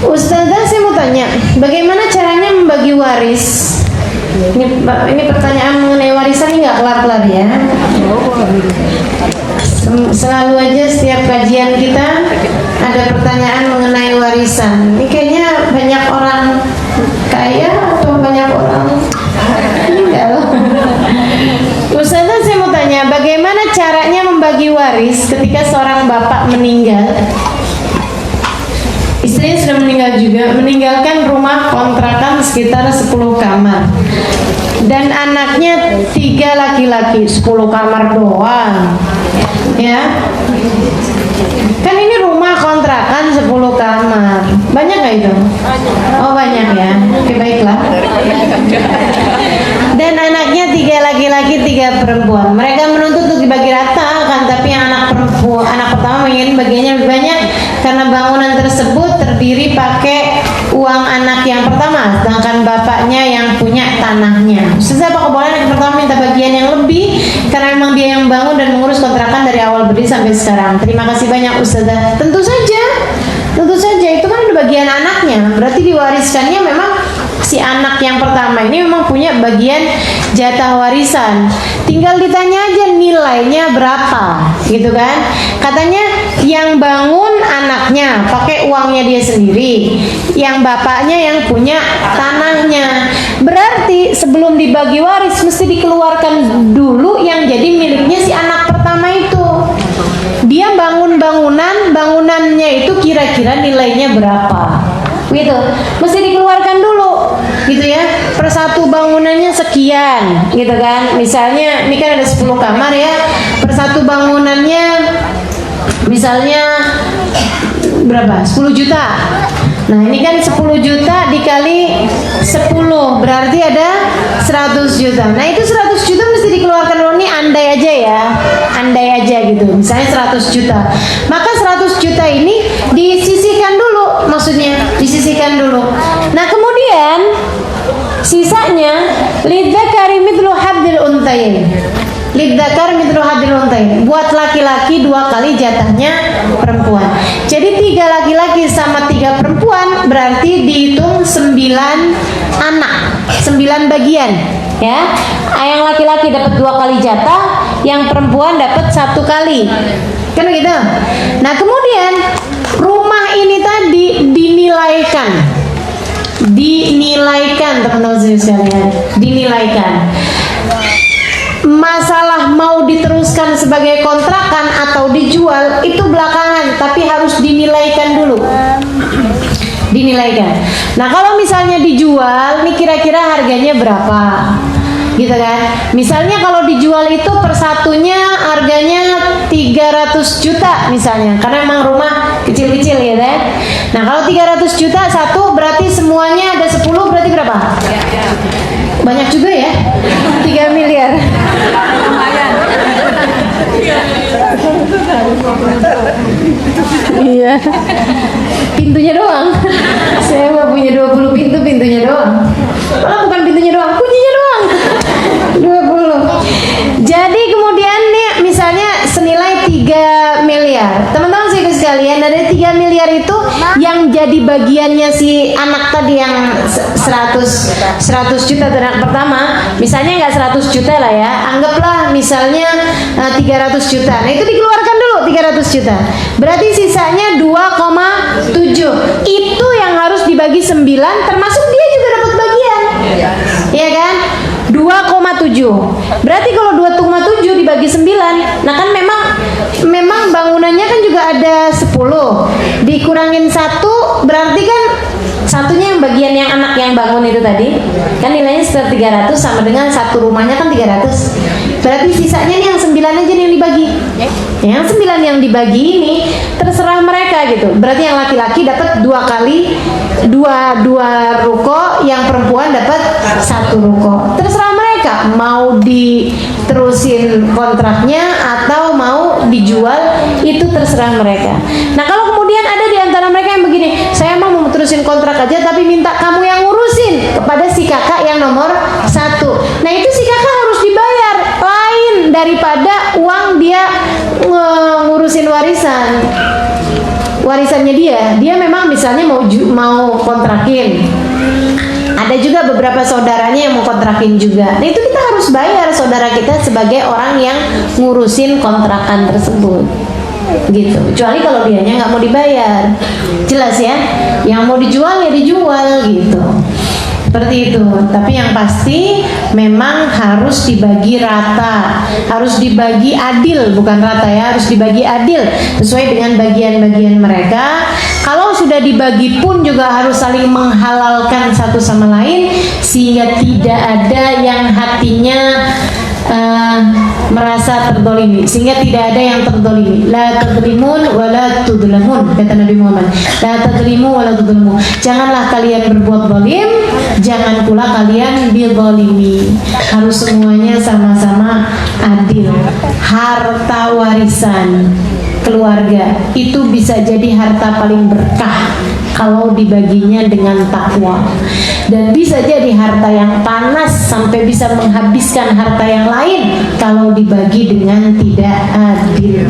Ustazah, saya mau tanya, bagaimana caranya membagi waris? Ini pertanyaan mengenai warisan ini nggak kelar-kelar ya. Selalu aja setiap kajian kita ada pertanyaan mengenai warisan. Ini kayaknya banyak orang kaya atau banyak orang enggak loh. Ustazah, saya mau tanya, bagaimana caranya membagi waris ketika seorang bapak meninggal? Istrinya sudah meninggal juga, meninggalkan rumah kontrakan sekitar 10 kamar dan anaknya 3 laki-laki. 10 kamar doang ya, kan ini rumah kontrakan 10 kamar, banyak gak itu? Oh banyak ya, oke baiklah. Dan anaknya 3 laki-laki 3 perempuan. Mereka menuntut untuk dibagi rata kan, tapi anak perempuan, anak pertama ingin bagiannya lebih banyak karena bangunan tersebut terdiri pakai uang anak yang pertama, sedangkan bapaknya yang punya tanahnya. Ustazah, apakah boleh anak pertama minta bagian yang lebih karena memang dia yang bangun dan mengurus kontrakan dari awal berdiri sampai sekarang? Terima kasih banyak Ustazah. Tentu saja itu kan ada bagian anaknya, berarti diwariskannya memang si anak yang pertama ini memang punya bagian jatah warisan. Tinggal ditanya aja nilainya berapa, gitu kan? Katanya yang bangun anaknya pakai uangnya dia sendiri, yang bapaknya yang punya tanahnya. Berarti sebelum dibagi waris mesti dikeluarkan dulu yang jadi miliknya si anak pertama itu. Dia bangun bangunannya itu kira-kira nilainya berapa, gitu. Mesti dikeluarkan dulu, gitu ya. Per satu bangunannya sekian, gitu kan. Misalnya ini kan ada 10 kamar ya, per satu bangunannya misalnya berapa? 10 juta. Nah ini kan 10 juta dikali 10 berarti ada 100 juta. Nah itu 100 juta mesti dikeluarkan dulu nih, andai aja ya, andai aja gitu, misalnya 100 juta. Maka 100 juta ini disisihkan dulu, maksudnya disisihkan dulu. Nah kemudian sisanya lidzakari mithlu hadil untayin, lidzakar mithlu hadil untayin, buat laki-laki 2 kali jatahnya perempuan. Jadi 3 laki-laki sama 3 perempuan berarti dihitung 9 anak, 9 bagian ya. Yang laki-laki dapat 2 kali jatah, yang perempuan dapat 1 kali, kan begitu. Nah kemudian rumah ini tadi dinilaikan teman-teman sekalian, dinilaikan. Masalah mau diteruskan sebagai kontrakan atau dijual itu belakangan, tapi harus dinilaikan dulu. Dinilaikan. Nah kalau misalnya dijual, nih kira-kira harganya berapa, gitu kan? Misalnya kalau dijual itu per satunya harganya 300 juta misalnya, karena memang rumah kecil-kecil ya kan? Nah kalau 300 juta satu berarti semuanya ada 10, berarti berapa? Banyak juga ya, 3 miliar. Iya, pintunya doang. Saya mau punya 20 pintu, pintunya doang. Oh, bukan pintunya doang, kuncinya doang. 20. Jadi kemudian nih misalnya senilai 3 miliar. Teman-teman sekalian, dari 3 miliar itu yang jadi bagiannya si anak tadi yang 100 juta anak pertama, misalnya nggak 100 juta lah ya, anggaplah misalnya 300 juta. Nah itu dikeluarkan dulu 300 juta, berarti sisanya 2,7. Itu yang harus dibagi 9, termasuk dia juga dapat bagian, ya kan? 2,7. Berarti kalau 2,7 dibagi 9, nah kan memang bangunannya kan juga ada 10. Dikurangin 1 berarti kan satunya yang bagian yang anak yang bangun itu tadi. Kan nilainya sekitar 300, sama dengan satu rumahnya kan 300. Berarti sisanya nih yang 9 aja yang dibagi. Yang 9 yang dibagi ini terserah mereka gitu. Berarti yang laki-laki dapat 2 kali dua ruko, yang perempuan dapat 1 ruko. Terserah mereka mau diterusin kontraknya atau mau dijual, itu terserah mereka. Nah kalau kemudian ada di antara mereka yang begini, saya mau terusin kontrak aja tapi minta kamu yang ngurusin, kepada si kakak yang nomor 1. Nah itu si kakak harus dibayar, lain daripada uang dia ngurusin warisan. warisannya dia memang misalnya mau kontrakin. Ada juga beberapa saudaranya yang mau kontrakin juga. Nah itu kita harus bayar saudara kita sebagai orang yang ngurusin kontrakan tersebut, gitu. Kecuali kalau dianya nggak mau dibayar, jelas ya. Yang mau dijual ya dijual, gitu. Seperti itu. Tapi yang pasti memang harus dibagi rata, harus dibagi adil, bukan rata ya, harus dibagi adil sesuai dengan bagian-bagian mereka. Kalau sudah dibagi pun juga harus saling menghalalkan satu sama lain sehingga tidak ada yang hatinya merasa terdolimi, sehingga tidak ada yang terdolimi. La tadlimun wa la tudlamun, kata Nabi Muhammad. La tadlimu wa la tudlamu. Janganlah kalian berbuat zalim, jangan pula kalian dizalimi. Harus semuanya sama-sama adil. Harta warisan keluarga itu bisa jadi harta paling berkah kalau dibaginya dengan takwa, dan bisa jadi harta yang panas sampai bisa menghabiskan harta yang lain kalau dibagi dengan tidak adil.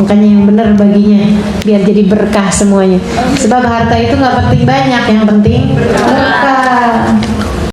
Makanya yang benar baginya biar jadi berkah semuanya, sebab harta itu nggak penting banyak, yang penting berkah.